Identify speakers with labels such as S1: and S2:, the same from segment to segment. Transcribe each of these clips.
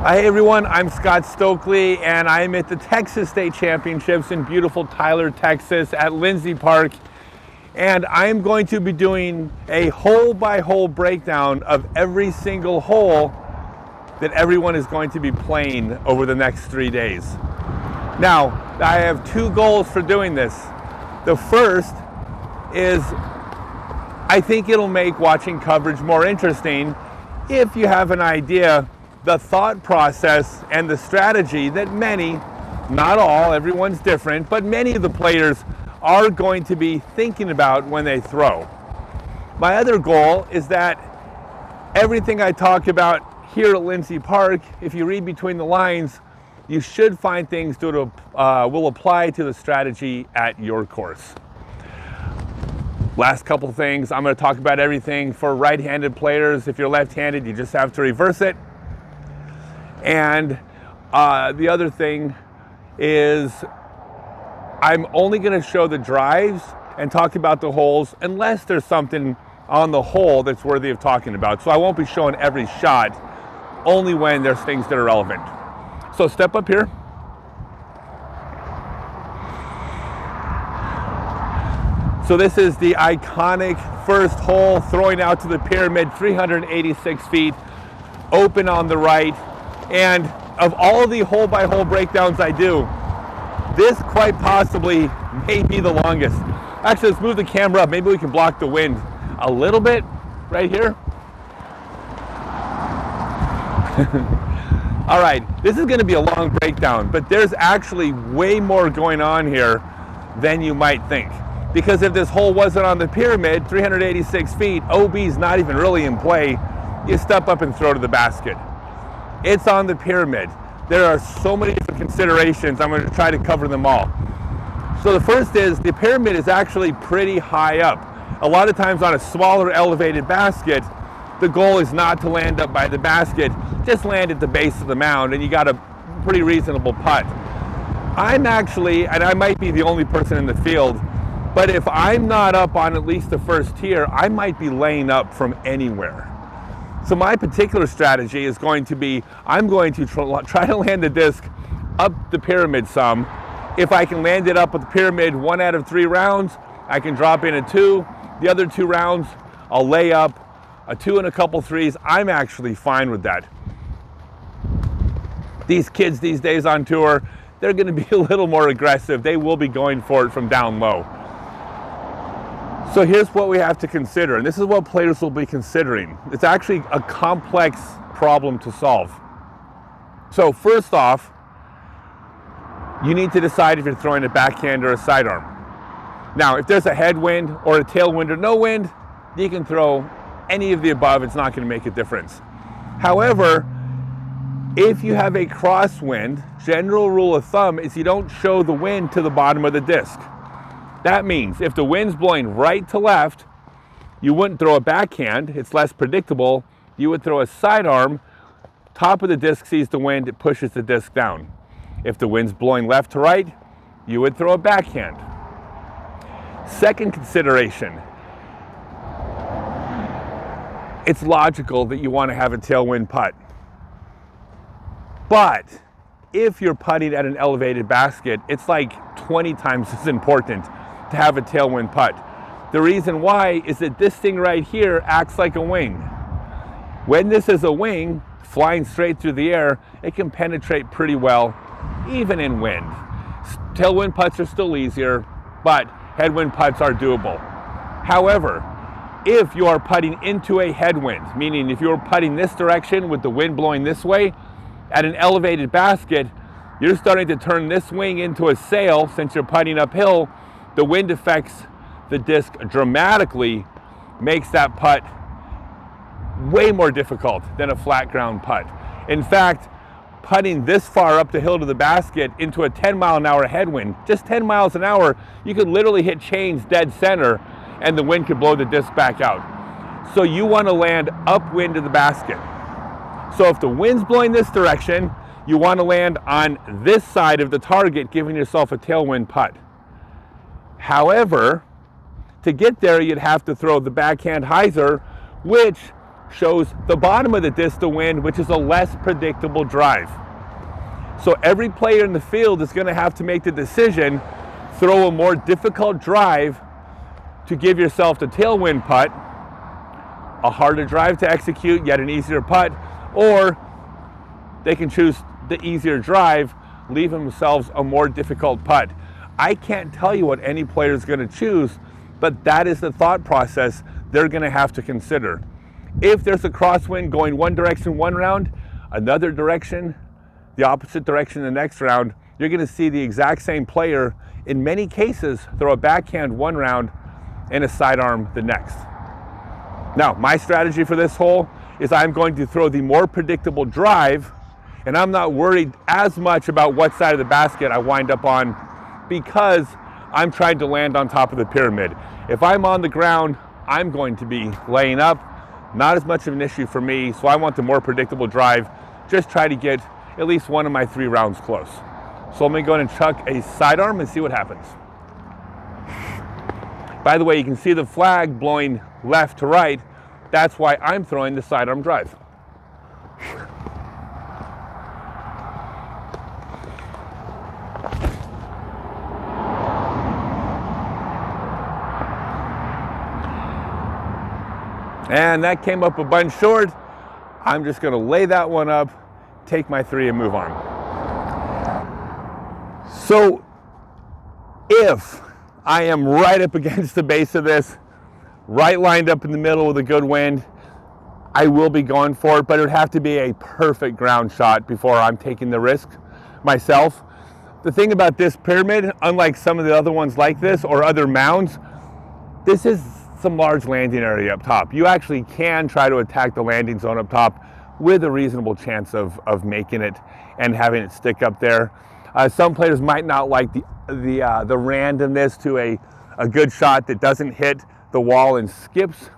S1: Hey everyone, I'm Scott Stokely and I'm at the Texas State Championships in beautiful Tyler, Texas at Lindsay Park. And I'm going to be doing a hole by hole breakdown of every single hole that everyone is going to be playing over the next 3 days. Now, I have two goals for doing this. The first is I think it'll make watching coverage more interesting if you have an idea the thought process and the strategy that many, not all, everyone's different, but many of the players are going to be thinking about when they throw. My other goal is that everything I talk about here at Lindsay Park, if you read between the lines, you should find things that will apply to the strategy at your course. Last couple things, I'm going to talk about everything for right-handed players. If you're left-handed, you just have to reverse it. And the other thing is I'm only going to show the drives and talk about the holes unless there's something on the hole that's worthy of talking about. So I won't be showing every shot, only when there's things that are relevant. So step up here. So this is the iconic first hole, throwing out to the pyramid, 386 feet, open on the right. And of all the hole by hole breakdowns I do, this quite possibly may be the longest. Actually, let's move the camera up. Maybe we can block the wind a little bit right here. All right, this is going to be a long breakdown, but there's actually way more going on here than you might think. Because if this hole wasn't on the pyramid, 386 feet, OB's not even really in play, you step up and throw to the basket. It's on the pyramid. There are so many different considerations. I'm going to try to cover them all. So the first is the pyramid is actually pretty high up. A lot of times on a smaller elevated basket, the goal is not to land up by the basket, just land at the base of the mound and you got a pretty reasonable putt. I'm actually, and I might be the only person in the field, but if I'm not up on at least the first tier, I might be laying up from anywhere. So my particular strategy is going to be, I'm going to try to land the disc up the pyramid some. If I can land it up at the pyramid 1 out of 3 rounds, I can drop in a 2. The other 2 rounds, I'll lay up a 2 and a couple 3s. I'm actually fine with that. These kids these days on tour, they're going to be a little more aggressive. They will be going for it from down low. So here's what we have to consider, and this is what players will be considering. It's actually a complex problem to solve. So first off, you need to decide if you're throwing a backhand or a sidearm. Now, if there's a headwind or a tailwind or no wind, you can throw any of the above. It's not going to make a difference. However, if you have a crosswind, general rule of thumb is you don't show the wind to the bottom of the disc. That means if the wind's blowing right to left, you wouldn't throw a backhand, it's less predictable. You would throw a sidearm, top of the disc sees the wind, it pushes the disc down. If the wind's blowing left to right, you would throw a backhand. Second consideration, it's logical that you want to have a tailwind putt. But if you're putting at an elevated basket, it's like 20 times as important to have a tailwind putt. The reason why is that this thing right here acts like a wing. When this is a wing, flying straight through the air, it can penetrate pretty well, even in wind. Tailwind putts are still easier, but headwind putts are doable. However, if you are putting into a headwind, meaning if you're putting this direction with the wind blowing this way, at an elevated basket, you're starting to turn this wing into a sail. Since you're putting uphill, the wind affects the disc dramatically, makes that putt way more difficult than a flat ground putt. In fact, putting this far up the hill to the basket into a 10-mile-an-hour headwind, just 10 miles an hour, you could literally hit chains dead center and the wind could blow the disc back out. So you want to land upwind of the basket. So if the wind's blowing this direction, you want to land on this side of the target, giving yourself a tailwind putt. However, to get there, you'd have to throw the backhand hyzer, which shows the bottom of the disc to wind, which is a less predictable drive. So every player in the field is going to have to make the decision, throw a more difficult drive to give yourself the tailwind putt, a harder drive to execute, yet an easier putt, or they can choose the easier drive, leave themselves a more difficult putt. I can't tell you what any player is going to choose, but that is the thought process they're going to have to consider. If there's a crosswind going one direction one round, another direction, the opposite direction the next round, you're going to see the exact same player, in many cases, throw a backhand one round and a sidearm the next. Now, my strategy for this hole is I'm going to throw the more predictable drive, and I'm not worried as much about what side of the basket I wind up on because I'm trying to land on top of the pyramid. If I'm on the ground, I'm going to be laying up. Not as much of an issue for me, so I want the more predictable drive. Just try to get at least one of my 3 rounds close. So let me go ahead and chuck a sidearm and see what happens. By the way, you can see the flag blowing left to right. That's why I'm throwing the sidearm drive. And that came up a bunch short. I'm just going to lay that one up, take my 3 and move on. So if I am right up against the base of this, right lined up in the middle with a good wind, I will be going for it, but it would have to be a perfect ground shot before I'm taking the risk myself. The thing about this pyramid, unlike some of the other ones like this or other mounds, this is some large landing area up top. You actually can try to attack the landing zone up top with a reasonable chance of making it and having it stick up there. Some players might not like the randomness to a good shot that doesn't hit the wall and skips.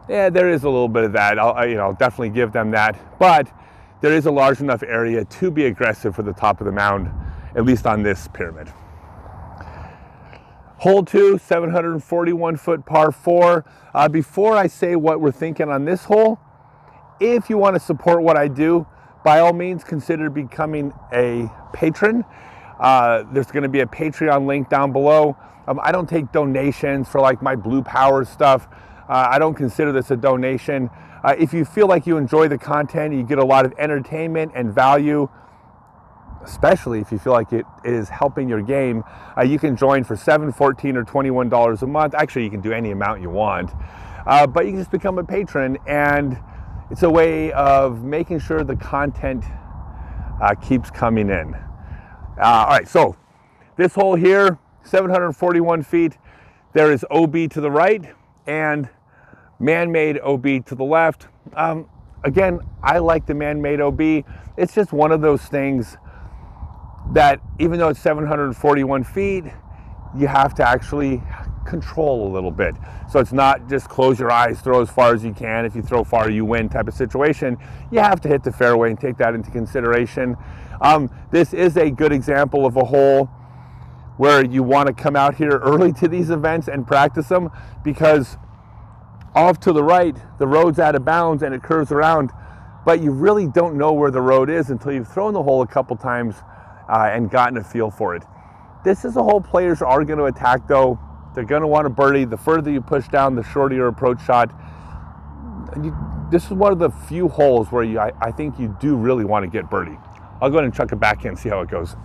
S1: Yeah, there is a little bit of that. I'll definitely give them that. But there is a large enough area to be aggressive for the top of the mound, at least on this pyramid. Hole 2, 741-foot par 4. Before I say what we're thinking on this hole, if you want to support what I do, by all means consider becoming a patron. There's going to be a Patreon link down below. I don't take donations for like my Blue Power stuff. I don't consider this a donation. If you feel like you enjoy the content, you get a lot of entertainment and value, especially if you feel like it is helping your game, you can join for $7, $14, or $21 a month. Actually, you can do any amount you want, but you can just become a patron, and it's a way of making sure the content keeps coming in. All right, so this hole here, 741 feet. There is OB to the right and man-made OB to the left. Again, I like the man-made OB. It's just one of those things that even though it's 741 feet, you have to actually control a little bit. So it's not just close your eyes, throw as far as you can. If you throw far, you win type of situation. You have to hit the fairway and take that into consideration. This is a good example of a hole where you want to come out here early to these events and practice them, because off to the right, the road's out of bounds and it curves around, but you really don't know where the road is until you've thrown the hole a couple times and gotten a feel for it. This is a hole players are going to attack though. They're going to want to birdie. The further you push down, the shorter your approach shot. This is one of the few holes where I think you do really want to get birdie. I'll go ahead and chuck it back in and see how it goes.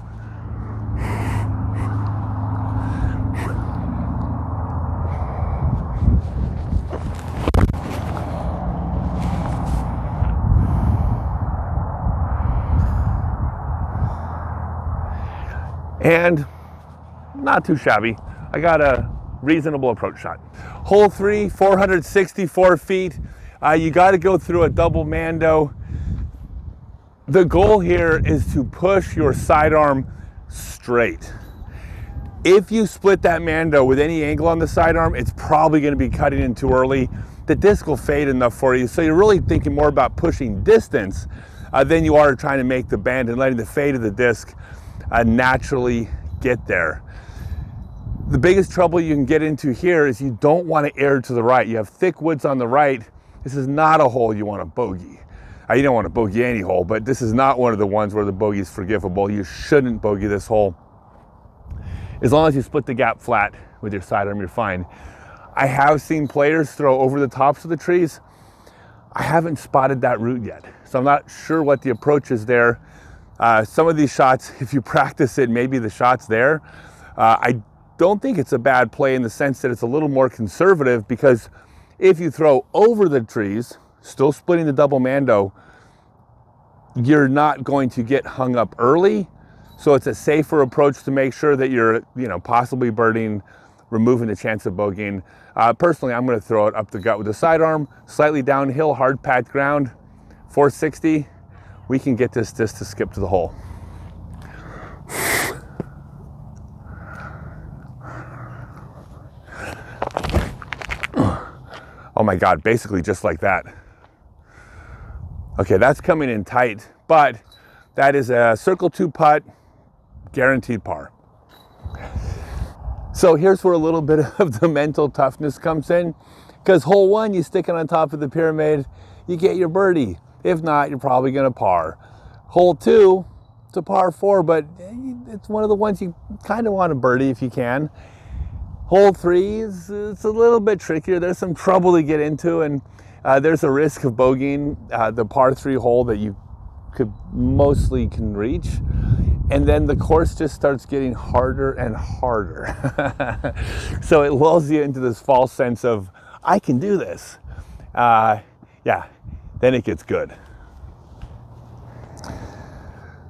S1: And not too shabby. I got a reasonable approach shot. Hole 3, 464 feet. You got to go through a double mando. The goal here is to push your sidearm straight. If you split that mando with any angle on the sidearm, it's probably going to be cutting in too early. The disc will fade enough for you, so you're really thinking more about pushing distance than you are trying to make the bend and letting the fade of the disc naturally get there. The biggest trouble you can get into here is you don't want to err to the right. You have thick woods on the right, This is not a hole you want to bogey. You don't want to bogey any hole, but this is not one of the ones where the bogey is forgivable. You shouldn't bogey this hole. As long as you split the gap flat with your sidearm, you're fine. I have seen players throw over the tops of the trees. I haven't spotted that route yet, so I'm not sure what the approach is there. Some of these shots, if you practice it, maybe the shot's there. I don't think it's a bad play in the sense that it's a little more conservative, because if you throw over the trees, still splitting the double mando, you're not going to get hung up early. So it's a safer approach to make sure that you're, possibly birding, removing the chance of bogeying. Personally, I'm going to throw it up the gut with the sidearm, slightly downhill, hard packed ground, 460. We can get this to skip to the hole. Oh my God, basically just like that. Okay, that's coming in tight, but that is a circle 2 putt, guaranteed par. So here's where a little bit of the mental toughness comes in, because hole 1, you stick it on top of the pyramid, you get your birdie. If not, you're probably gonna par. Hole 2, it's a par 4, but it's one of the ones you kind of want to birdie if you can. Hole 3 it's a little bit trickier. There's some trouble to get into, and there's a risk of bogeying the par 3 hole that you mostly can reach. And then the course just starts getting harder and harder. So it lulls you into this false sense of, I can do this. Yeah, then it gets good.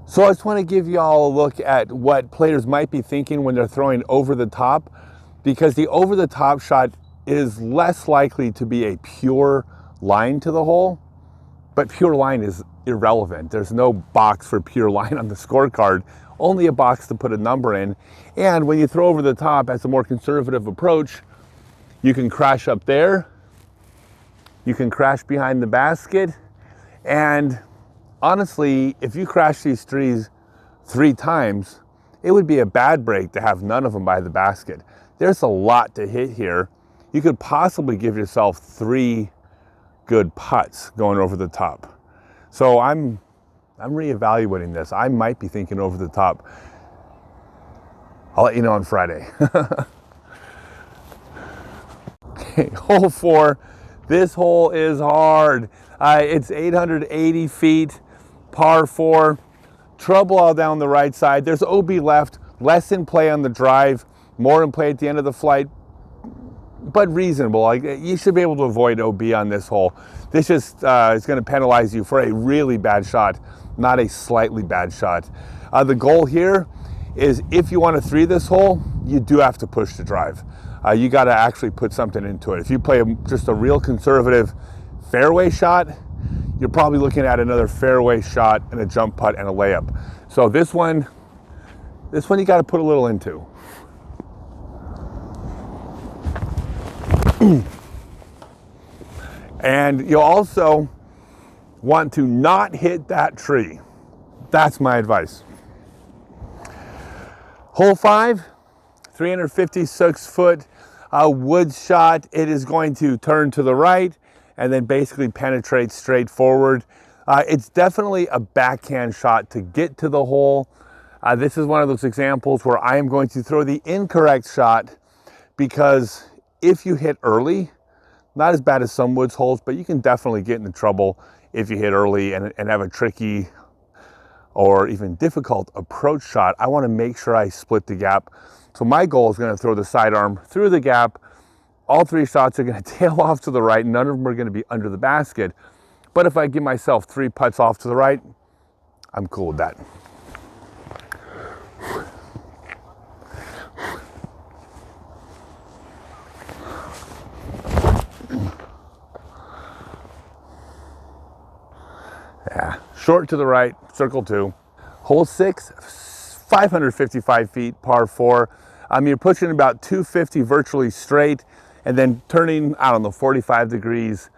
S1: So I just want to give you all a look at what players might be thinking when they're throwing over the top, because the over the top shot is less likely to be a pure line to the hole, but pure line is irrelevant. There's no box for pure line on the scorecard, only a box to put a number in. And when you throw over the top as a more conservative approach, you can crash up there, you can crash behind the basket, and honestly, if you crash these trees 3 times, it would be a bad break to have none of them by the basket. There's a lot to hit here. You could possibly give yourself 3 good putts going over the top. So I'm reevaluating this. I might be thinking over the top. I'll let you know on Friday. Okay, hole 4. This hole is hard. It's 880 feet, par 4. Trouble all down the right side. There's OB left, less in play on the drive, more in play at the end of the flight, but reasonable. Like, you should be able to avoid OB on this hole. This just is going to penalize you for a really bad shot, not a slightly bad shot. The goal here is, if you want to 3 this hole, you do have to push the drive. You got to actually put something into it. If you play just a real conservative fairway shot, you're probably looking at another fairway shot and a jump putt and a layup. So this one you got to put a little into. And you also want to not hit that tree. That's my advice. Hole 5, 356-foot woods shot. It is going to turn to the right and then basically penetrate straight forward. It's definitely a backhand shot to get to the hole. This is one of those examples where I am going to throw the incorrect shot, because if you hit early, not as bad as some woods holes, but you can definitely get into trouble if you hit early and have a tricky or even difficult approach shot. I want to make sure I split the gap. So my goal is going to throw the sidearm through the gap. All 3 shots are going to tail off to the right. None of them are going to be under the basket. But if I give myself 3 putts off to the right, I'm cool with that. Yeah, short to the right, circle 2. Hole 6, 555 feet, par 4. You're pushing about 250 virtually straight, and then turning, 45 degrees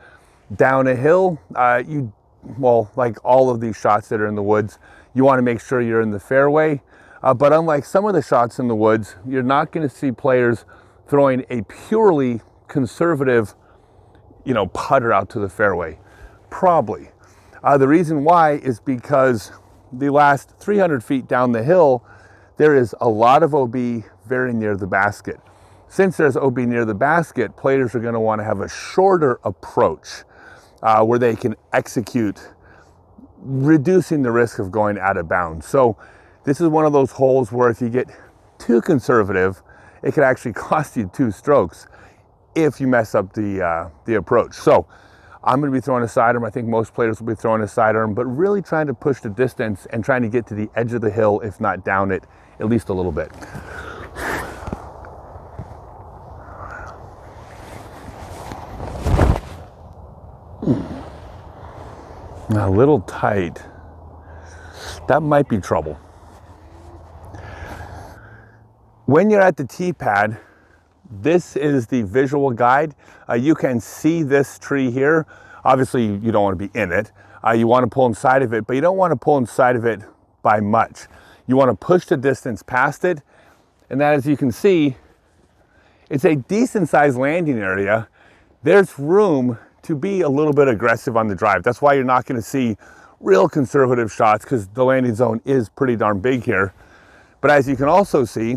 S1: down a hill. Like all of these shots that are in the woods, you want to make sure you're in the fairway. But unlike some of the shots in the woods, you're not going to see players throwing a purely conservative putter out to the fairway? Probably. The reason why is because the last 300 feet down the hill, there is a lot of OB very near the basket. Since there's OB near the basket, players are going to want to have a shorter approach where they can execute, reducing the risk of going out of bounds. So this is one of those holes where if you get too conservative, it could actually cost you 2 strokes if you mess up the approach. So I'm going to be throwing a sidearm. I think most players will be throwing a sidearm, but really trying to push the distance and trying to get to the edge of the hill, if not down it, at least a little bit. A little tight. That might be trouble. When you're at the tee pad, this is the visual guide. You can see this tree here. Obviously, you don't want to be in it. You want to pull inside of it, but you don't want to pull inside of it by much. You want to push the distance past it. And that, as you can see, it's a decent sized landing area. There's room to be a little bit aggressive on the drive. That's why you're not going to see real conservative shots, because the landing zone is pretty darn big here. But as you can also see,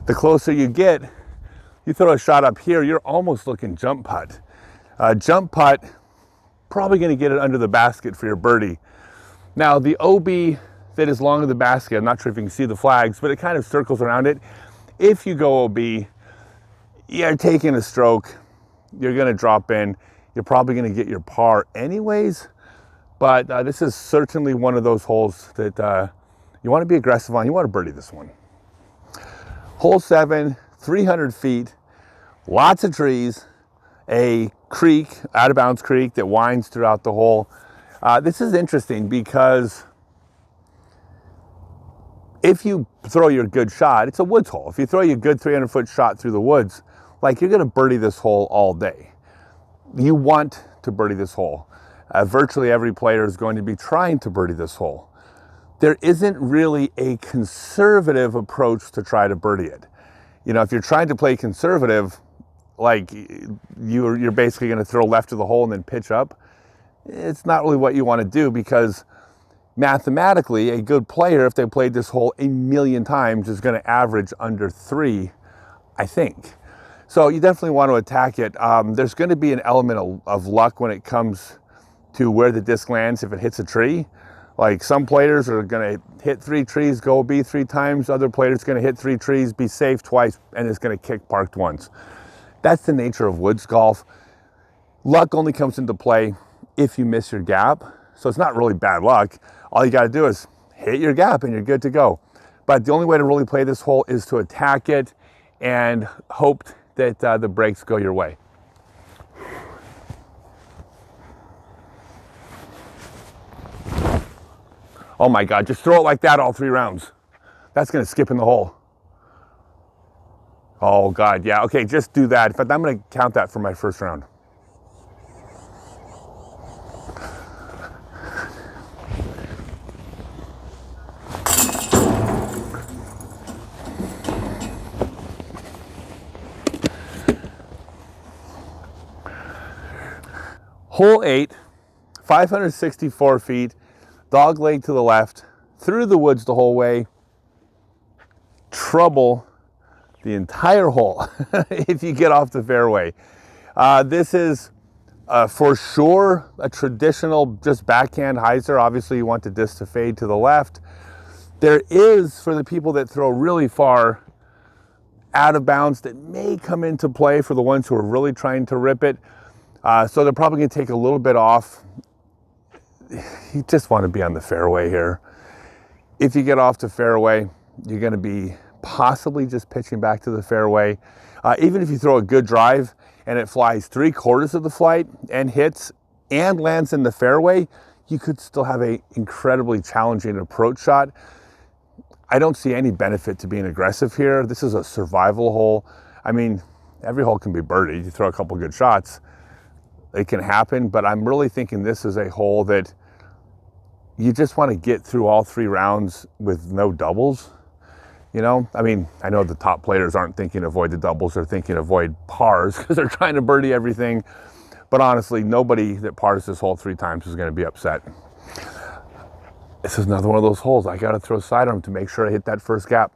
S1: the closer you get, you throw a shot up here, you're almost looking jump putt. Jump putt, probably going to get it under the basket for your birdie. Now the OB that is long of the basket, I'm not sure if you can see the flags, but it kind of circles around it. If you go OB, you're taking a stroke, you're going to drop in, you're probably going to get your par anyways. But this is certainly one of those holes that you want to be aggressive on. You want to birdie this one. Hole 7, 300 feet, lots of trees, a creek, out of bounds creek that winds throughout the hole. This is interesting because if you throw your good shot, it's a woods hole. If you throw your good 300-foot shot through the woods, like, you're going to birdie this hole all day. You want to birdie this hole. Virtually every player is going to be trying to birdie this hole. There isn't really a conservative approach to try to birdie it. If you're trying to play conservative, like you're basically going to throw left of the hole and then pitch up, it's not really what you want to do, because mathematically, a good player, if they played this hole a million times, is going to average under 3, I think. So you definitely want to attack it. There's going to be an element of luck when it comes to where the disc lands if it hits a tree. Like, some players are going to hit 3 trees, go B 3 times. Other players are going to hit 3 trees, be safe twice, and it's going to kick parked once. That's the nature of woods golf. Luck only comes into play if you miss your gap. So it's not really bad luck. All you got to do is hit your gap and you're good to go. But the only way to really play this hole is to attack it and hope that the breaks go your way. Oh my God, just throw it like that all 3 rounds. That's going to skip in the hole. Oh God, yeah, okay, just do that. In fact, I'm going to count that for my first round. Hole 8, 564 feet, dog leg to the left, through the woods the whole way. Trouble the entire hole if you get off the fairway. This is for sure a traditional just backhand hyzer. Obviously you want the disc to fade to the left. There is, for the people that throw really far out of bounds, that may come into play for the ones who are really trying to rip it. So they're probably going to take a little bit off. You just want to be on the fairway here. If you get off the fairway, you're going to be possibly just pitching back to the fairway. Even if you throw a good drive and it flies 3/4 of the flight and hits and lands in the fairway, you could still have an incredibly challenging approach shot. I don't see any benefit to being aggressive here. This is a survival hole. I mean, every hole can be birdied. You throw a couple good shots, it can happen, but I'm really thinking this is a hole that you just want to get through all 3 rounds with no doubles. You know, I mean, I know the top players aren't thinking avoid the doubles, they're thinking avoid pars because they're trying to birdie everything. But honestly, nobody that pars this hole 3 times is going to be upset. This is another one of those holes. I got to throw sidearm to make sure I hit that first gap.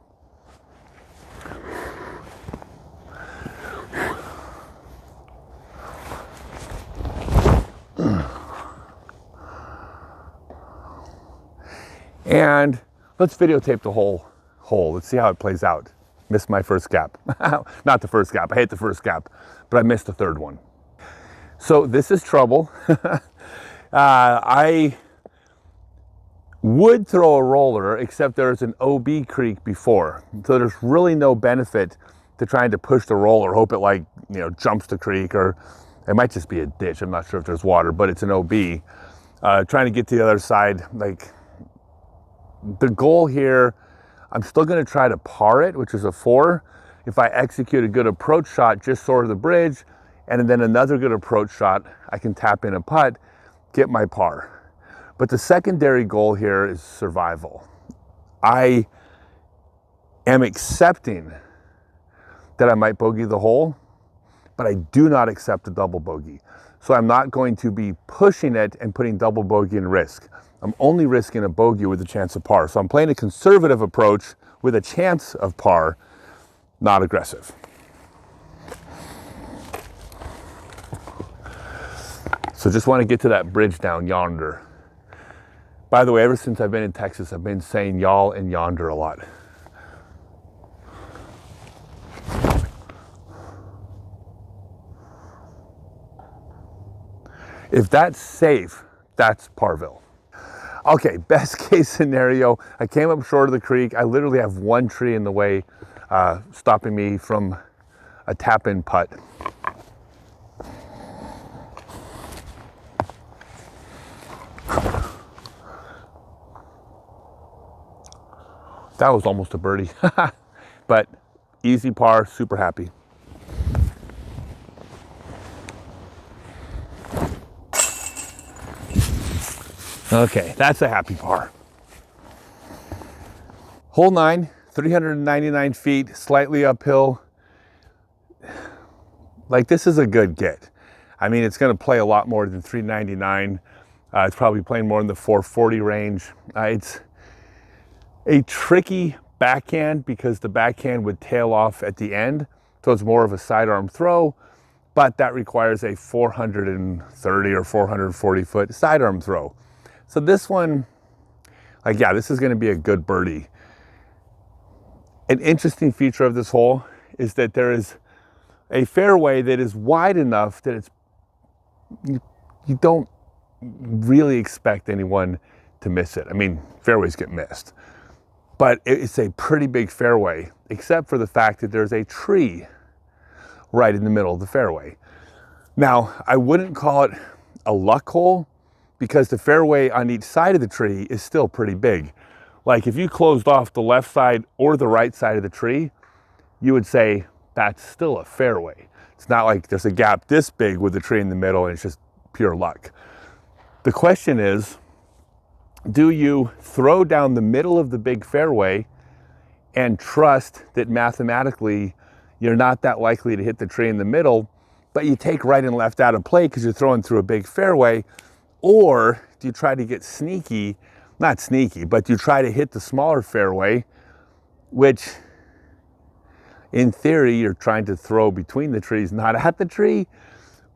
S1: And let's videotape the whole hole. Let's see how it plays out. Missed my first gap. Not the first gap. I hit the first gap, but I missed the third one. So this is trouble. I would throw a roller, except there's an OB creek before. So there's really no benefit to trying to push the roller, hope it like, you know, jumps the creek, or it might just be a ditch. I'm not sure if there's water, but it's an OB. Trying to get to the other side, like the goal here, I'm still gonna try to par it, which is a 4. If I execute a good approach shot just short of the bridge, and then another good approach shot, I can tap in a putt, get my par. But the secondary goal here is survival. I am accepting that I might bogey the hole, but I do not accept a double bogey. So I'm not going to be pushing it and putting double bogey in risk. I'm only risking a bogey with a chance of par. So I'm playing a conservative approach with a chance of par, not aggressive. So just want to get to that bridge down yonder. By the way, ever since I've been in Texas, I've been saying y'all and yonder a lot. If that's safe, that's Parville. Okay, best case scenario, I came up short of the creek. I literally have one tree in the way, stopping me from a tap-in putt. That was almost a birdie, but easy par, super happy. Okay, that's a happy par. Hole 9, 399 feet, slightly uphill. Like, this is a good get. I mean, it's gonna play a lot more than 399. It's probably playing more in the 440 range. It's a tricky backhand because the backhand would tail off at the end. So it's more of a sidearm throw, but that requires a 430 or 440 foot sidearm throw. So this one, like, yeah, this is gonna be a good birdie. An interesting feature of this hole is that there is a fairway that is wide enough that it's, you don't really expect anyone to miss it. I mean, fairways get missed, but it's a pretty big fairway, except for the fact that there's a tree right in the middle of the fairway. Now, I wouldn't call it a luck hole because the fairway on each side of the tree is still pretty big. Like, if you closed off the left side or the right side of the tree, you would say that's still a fairway. It's not like there's a gap this big with the tree in the middle and it's just pure luck. The question is, do you throw down the middle of the big fairway and trust that mathematically you're not that likely to hit the tree in the middle, but you take right and left out of play because you're throwing through a big fairway? Or do you try to get sneaky, not sneaky, but you try to hit the smaller fairway, which in theory you're trying to throw between the trees, not at the tree.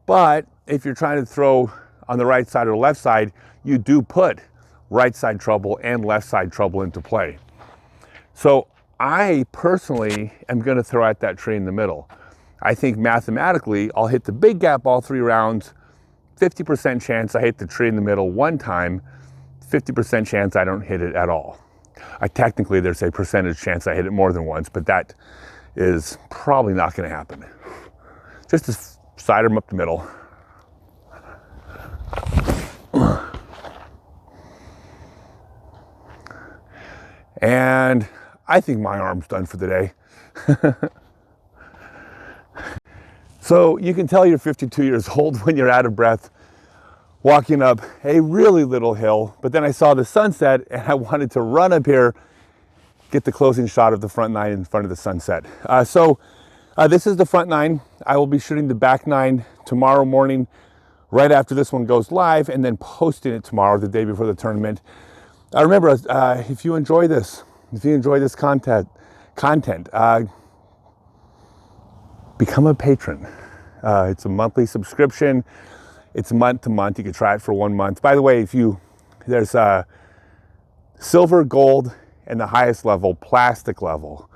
S1: But if you're trying to throw on the right side or left side, you do put right side trouble and left side trouble into play. So I personally am going to throw at that tree in the middle. I think mathematically I'll hit the big gap all 3 rounds, 50% chance I hit the tree in the middle one time, 50% chance I don't hit it at all. Technically there's a percentage chance I hit it more than once, but that is probably not going to happen. Just to sidearm up the middle. And I think my arm's done for the day. So you can tell you're 52 years old when you're out of breath walking up a really little hill, but then I saw the sunset and I wanted to run up here get the closing shot of the front 9 in front of the sunset. This is the front 9. I will be shooting the back 9 tomorrow morning, right after this one goes live, and then posting it tomorrow, the day before the tournament. Remember, if you enjoy this content, become a patron. It's a monthly subscription. It's month to month. You can try it for 1 month. By the way, there's silver, gold, and the highest level, plastic level,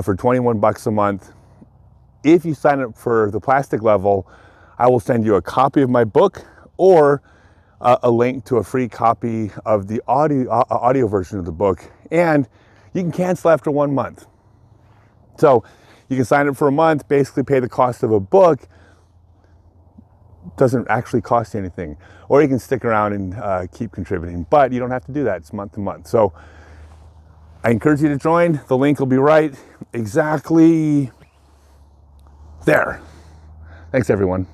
S1: for 21 bucks a month. If you sign up for the plastic level, I will send you a copy of my book or a link to a free copy of the audio version of the book, and you can cancel after 1 month. So you can sign up for a month, basically pay the cost of a book. Doesn't actually cost you anything. Or you can stick around and keep contributing, but you don't have to do that. It's month to month. So I encourage you to join. The link will be right exactly there. Thanks, everyone.